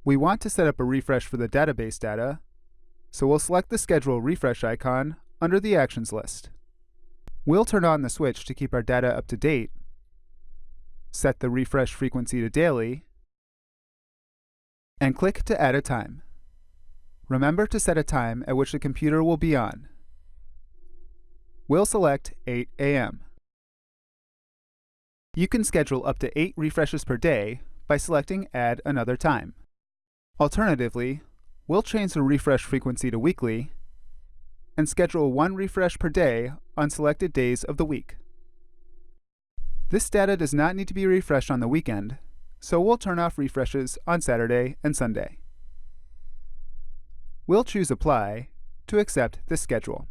We want to set up a refresh for the database data, so we'll select the Schedule Refresh icon under the Actions list. We'll turn on the switch to keep our data up to date, set the refresh frequency to daily, and click to add a time. Remember to set a time at which the computer will be on. We'll select 8 a.m. You can schedule up to 8 refreshes per day by selecting Add Another Time. Alternatively, we'll change the refresh frequency to weekly and schedule 1 refresh per day on selected days of the week. This data does not need to be refreshed on the weekend, so we'll turn off refreshes on Saturday and Sunday. We'll choose Apply to accept this schedule.